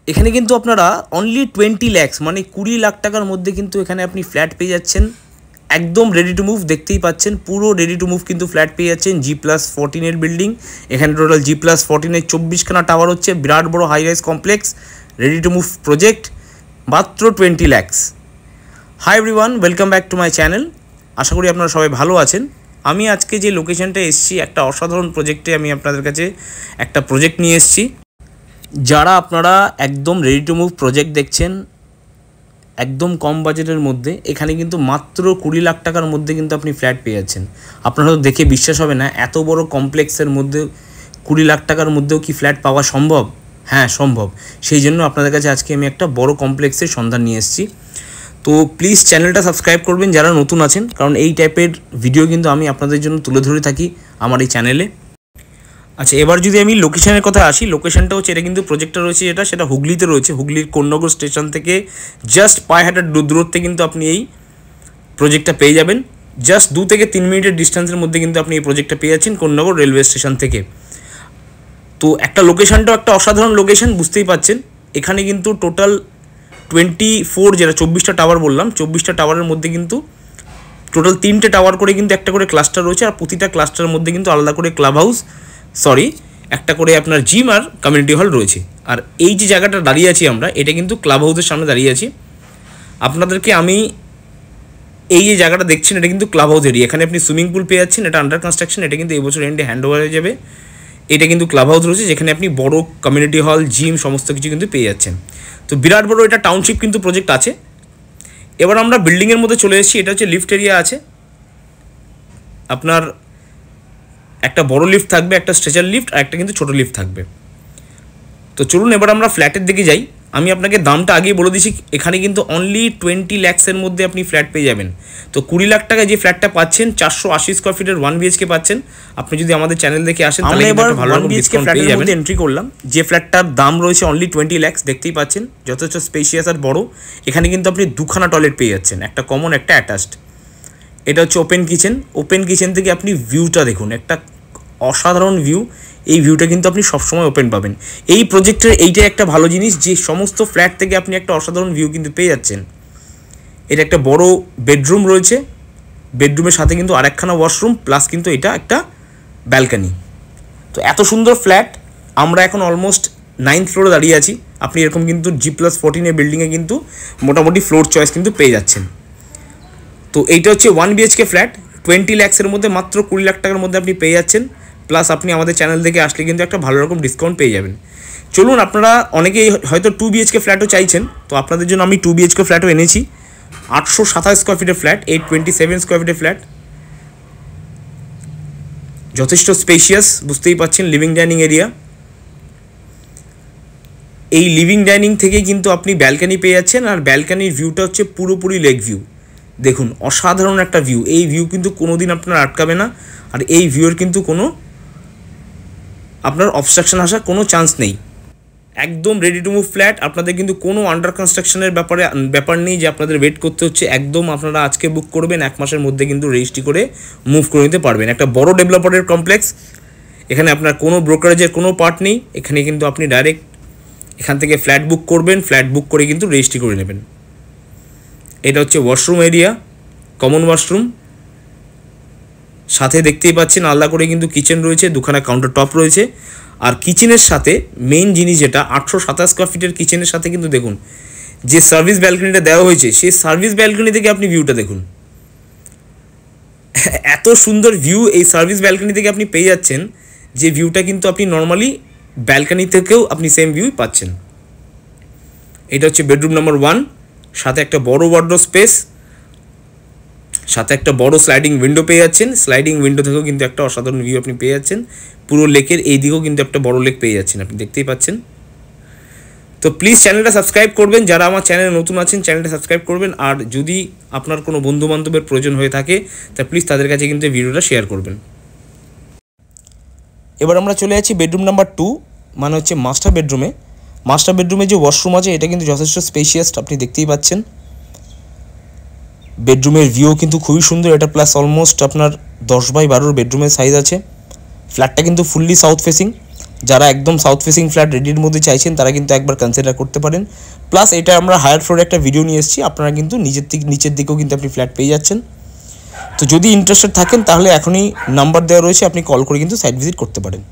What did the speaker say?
এখানে কিন্তু আপনারা অনলি 20 lakhs মানে 20 লাখ টাকার মধ্যে কিন্তু এখানে আপনি ফ্ল্যাট পেয়ে যাচ্ছেন। একদম রেডি টু মুভ, দেখতেই পাচ্ছেন পুরো রেডি টু মুভ কিন্তু ফ্ল্যাট পেয়ে যাচ্ছেন। G+14 বিল্ডিং, এখানে টোটাল G+14 24খানা টাওয়ার হচ্ছে, বিরাট বড় high rise complex, ready to move project, মাত্র 20 lakhs। Hi everyone, welcome back to my channel. আশা করি আপনারা সবাই ভালো আছেন। আমি আজকে যে লোকেশনটা এসেছি, একটা অসাধারণ প্রজেক্টে আমি আপনাদের কাছে একটা প্রজেক্ট নিয়ে এসেছি। যারা আপনারা একদম রেডি টু মুভ প্রজেক্ট দেখছেন একদম কম বাজেটের মধ্যে, এখানে কিন্তু মাত্র 20 লাখ টাকার মধ্যে কিন্তু আপনি ফ্ল্যাট পেয়ে যাচ্ছেন। আপনারা তো দেখে বিশ্বাস হবে না, এত বড় কমপ্লেক্সের মধ্যে 20 লাখ টাকার মধ্যেও কি ফ্ল্যাট পাওয়া সম্ভব? হ্যাঁ, সম্ভব। সেই জন্য আপনাদের কাছে আজকে আমি একটা বড় কমপ্লেক্সের সন্ধান নিয়ে এসেছি। তো প্লিজ চ্যানেলটা সাবস্ক্রাইব করবেন যারা নতুন আছেন, কারণ এই টাইপের ভিডিও কিন্তু আমি আপনাদের জন্য তুলে ধরে থাকি আমার এই চ্যানেলে। আচ্ছা, এবার যদি আমি লোকেশনের কথা আসি, লোকেশনটা হচ্ছে, এটা কিন্তু প্রজেক্টটা রয়েছে সেটা হুগলিতে রয়েছে। হুগলির কোন্নগর স্টেশন থেকে জাস্ট পায়ে হাঁটার দূরত্বে কিন্তু আপনি এই প্রজেক্টটা পেয়ে যাবেন। জাস্ট 2 থেকে 3 মিনিটের ডিস্টেন্সের মধ্যে কিন্তু আপনি এই প্রজেক্টটা পেয়ে যাচ্ছেন কোন্নগর রেলওয়ে স্টেশন থেকে। তো একটা লোকেশনটাও একটা অসাধারণ লোকেশন, বুঝতেই পাচ্ছেন। এখানে কিন্তু টোটাল 24, যেটা 24টা টাওয়ার বললাম, 24টা টাওয়ারের মধ্যে কিন্তু টোটাল 3টে টাওয়ার করে কিন্তু একটা করে ক্লাস্টার রয়েছে, আর প্রতিটা ক্লাস্টারের মধ্যে কিন্তু আলাদা করে ক্লাব হাউস, একটা করে আপনার জিম আর কমিউনিটি হল রয়েছে। আর এই যে জায়গাটা দাঁড়িয়ে আছি আমরা, এটা কিন্তু ক্লাব হাউসের সামনে দাঁড়িয়ে আছি। আপনাদেরকে আমি এই যে জায়গাটা দেখছেন, এটা কিন্তু ক্লাব হাউস এরিয়া। এখানে আপনি সুইমিং পুল পেয়ে যাচ্ছেন, এটা আন্ডার কনস্ট্রাকশন, এটা কিন্তু এই বছর এন্ডে হ্যান্ড ওভার হয়ে যাবে। এটা কিন্তু ক্লাব হাউস রয়েছে, যেখানে আপনি বড় কমিউনিটি হল, জিম সমস্ত কিছু কিন্তু পেয়ে যাচ্ছেন। তো বিরাট বড় এটা টাউনশিপ কিন্তু প্রজেক্ট আছে। এবার আমরা বিল্ডিংয়ের মধ্যে চলে এসেছি। এটা হচ্ছে লিফট এরিয়া আছে, আপনার একটা বড় লিফট থাকবে, একটা স্ট্রেচার লিফট, আর একটা কিন্তু ছোটো লিফট থাকবে। তো চলুন এবার আমরা ফ্ল্যাটের দিকে যাই। আমি আপনাকে দামটা আগেই বলে দিচ্ছি, এখানে কিন্তু অনলি 20 lakhsের মধ্যে আপনি ফ্ল্যাট পেয়ে যাবেন। তো 20 লাখ টাকায় যে ফ্ল্যাটটা পাচ্ছেন, 480 স্কোয়ার ফিটের 1 BHK পাচ্ছেন। আপনি যদি আমাদের চ্যানেল দেখে আসেন, তাহলে এবার ভালো ডিসকাউন্ট পেয়ে যাবেন। এন্ট্রি করলাম, যে ফ্ল্যাটটার দাম রয়েছে অনলি 20 lakhs, দেখতেই পাচ্ছেন যথেষ্ট স্পেশিয়াস আর বড়। এখানে কিন্তু আপনি 2খানা টয়লেট পেয়ে যাচ্ছেন, একটা কমন, একটা অ্যাটাচড। এটা হচ্ছে ওপেন কিচেন। ওপেন কিচেন থেকে আপনি ভিউটা দেখুন, একটা অসাধারণ ভিউ। এই ভিউটা কিন্তু আপনি সবসময় ওপেন পাবেন। এই প্রজেক্টের এইটাই একটা ভালো জিনিস, যে সমস্ত ফ্ল্যাট থেকে আপনি একটা অসাধারণ ভিউ কিন্তু পেয়ে যাচ্ছেন। এটা একটা বড় বেডরুম রয়েছে, বেডরুমের সাথে কিন্তু আরেকখানা ওয়াশরুম, প্লাস কিন্তু এটা একটা ব্যালকানি। তো এত সুন্দর ফ্ল্যাট। আমরা এখন অলমোস্ট 9th ফ্লোরে দাঁড়িয়ে আছি। আপনি এরকম কিন্তু G+14 বিল্ডিংয়ে কিন্তু মোটামুটি ফ্লোর চয়েস কিন্তু পেয়ে যাচ্ছেন। তো এইটা হচ্ছে 1 BHK ফ্ল্যাট, 20 lakhsের মধ্যে মাত্র 20 লাখ টাকার মধ্যে আপনি পেয়ে যাচ্ছেন। প্লাস আপনি আমাদের চ্যানেল থেকে আসলে কিন্তু একটা ভালো রকম ডিসকাউন্ট পেয়ে যাবেন। চলুন, আপনারা অনেকেই হয়তো 2 BHK ফ্ল্যাটও চাইছেন, তো আপনাদের জন্য আমি 2 BHK ফ্ল্যাটও এনেছি। 827 স্কোয়ার ফিটের ফ্ল্যাট, 827 স্কোয়ার ফিটের ফ্ল্যাট, যথেষ্ট স্পেশিয়াস, বুঝতেই পাচ্ছেন। লিভিং ডাইনিং এরিয়া, এই লিভিং ডাইনিং থেকে কিন্তু আপনি ব্যালকানি পেয়ে যাচ্ছেন, আর ব্যালকানির ভিউটা হচ্ছে পুরোপুরি লেক ভিউ। দেখুন, অসাধারণ একটা ভিউ। এই ভিউ কিন্তু কোনো দিন আপনার আটকাবে না, আর এই ভিউয়ের কিন্তু কোনো আপনার অবস্ট্রাকশন আসার কোনো চান্স নেই। একদম রেডি টু মুভ ফ্ল্যাট। আপনাদের কিন্তু কোনো আন্ডার কনস্ট্রাকশনের ব্যাপার নেই যে আপনাদের ওয়েট করতে হচ্ছে। একদম আপনারা আজকে বুক করবেন, 1 মাসের মধ্যে কিন্তু রেজিস্ট্রি করে মুভ করে নিতে পারবেন। একটা বড় ডেভেলপারের কমপ্লেক্স, এখানে আপনার কোনো ব্রোকারেজের কোনো পার্ট নেই। এখানে কিন্তু আপনি ডাইরেক্ট এখান থেকে ফ্ল্যাট বুক করবেন, ফ্ল্যাট বুক করে কিন্তু রেজিস্ট্রি করে নেবেন। এটা হচ্ছে ওয়াশরুম এরিয়া, কমন ওয়াশরুম, সাথে দেখতেই পাচ্ছেন আলাদা করে কিন্তু কিচেন রয়েছে, 2খানা কাউন্টার টপ রয়েছে। আর কিচেনের সাথে মেইন জিনিস যেটা, 827 স্কোয়ার ফিটের কিচেনের সাথে কিন্তু দেখুন যে সার্ভিস ব্যালকনিটা দেওয়া হয়েছে, সেই সার্ভিস ব্যালকনি থেকে আপনি ভিউটা দেখুন। এত সুন্দর ভিউ এই সার্ভিস ব্যালকনি থেকে আপনি পেয়ে যাচ্ছেন, যে ভিউটা কিন্তু আপনি নর্মালি ব্যালকনি থেকেও আপনি সেম ভিউ পাচ্ছেন। এটা হচ্ছে বেডরুম নাম্বার 1, সাথে একটা বড় ওয়ার্ডরোব স্পেস, সাথে একটা বড় স্লাইডিং উইন্ডো পেয়ে যাচ্ছেন। স্লাইডিং উইন্ডো থেকেও কিন্তু একটা অসাধারণ ভিউ আপনি পেয়ে যাচ্ছেন। পুরো লেকের এই দিকেও কিন্তু একটা বড় লেক পেয়ে যাচ্ছেন, আপনি দেখতেই পাচ্ছেন। তো প্লিজ চ্যানেলটা সাবস্ক্রাইব করবেন, যারা আমার চ্যানেলে নতুন আছেন চ্যানেলটা সাবস্ক্রাইব করবেন। আর যদি আপনার কোনো বন্ধুবান্ধবের প্রয়োজন হয়ে থাকে, তা প্লিজ তাদের কাছে কিন্তু ভিডিওটা শেয়ার করবেন। এবার আমরা চলে যাচ্ছি বেডরুম নাম্বার 2, মানে হচ্ছে মাস্টার বেডরুমে। মাস্টার বেডরুমে যে ওয়াশরুম আছে, এটা কিন্তু যথেষ্ট স্পেশিয়াস, আপনি দেখতেই পাচ্ছেন। বেডরুমের ভিউ কিন্তু খুবই সুন্দর। এটা প্লাস অলমোস্ট আপনার 10 বাই 12 বেডরুমের সাইজ আছে। ফ্ল্যাটটা কিন্তু ফুললি সাউথ ফেসিং, যারা একদম সাউথ ফেসিং ফ্ল্যাট রেডির মধ্যে চাইছেন তারা কিন্তু একবার কনসিডার করতে পারেন। প্লাস এটা আমরা হায়ার ফ্লোরে একটা ভিডিও নিয়ে এসেছি, আপনারা কিন্তু নিচের দিকেও কিন্তু আপনি ফ্ল্যাট পেয়ে যাচ্ছেন। তো যদি ইন্টারেস্টেড থাকেন তাহলে এখনই নাম্বার দেওয়া রয়েছে, আপনি কল করে কিন্তু সাইট ভিজিট করতে পারেন।